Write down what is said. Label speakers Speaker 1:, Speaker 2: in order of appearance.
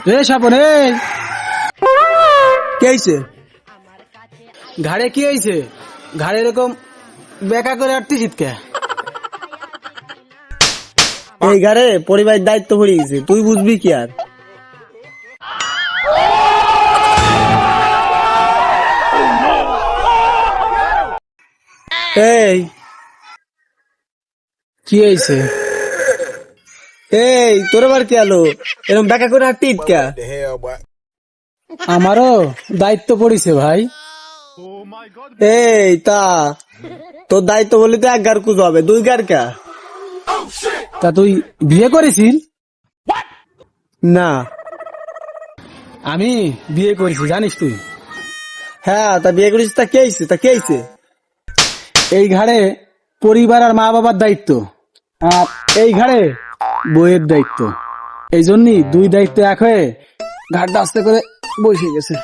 Speaker 1: রে স্বপন,
Speaker 2: কে হইছে?
Speaker 1: ঘাড়ে কি হয়েছে? ঘাড়ে এরকম বেকা করে আটতি চিৎকা।
Speaker 2: এই ঘরে পরিবারের দায়িত্ব পড়ে গেছে, তুই বুঝবি কি আর? এই
Speaker 1: কি হয়েছে?
Speaker 2: এই তোর আবার কি আলো? এরকম বেকা করে হাঁটতি কা?
Speaker 1: আমারও দায়িত্ব পড়িছে ভাই।
Speaker 2: এই তা তোর দায়িত্ব বলি তো এক গার কুজ হবে, দুই গার কা?
Speaker 1: তা তুই বিয়ে করেছিস?
Speaker 2: না।
Speaker 1: আমি বিয়ে করেছি, জানিস তুই?
Speaker 2: হ্যাঁ, তা বিয়ে করিস, তা কে হইছে? তা কে হইছে?
Speaker 1: এই ঘাড়ে পরিবার আর মা বাবার দায়িত্ব, আর এই ঘাড়ে বইয়ের দায়িত্ব। এই জন্যই দুই দায়িত্ব এক হয়ে ঘাড়টা আস্তে করে বসে গেছে।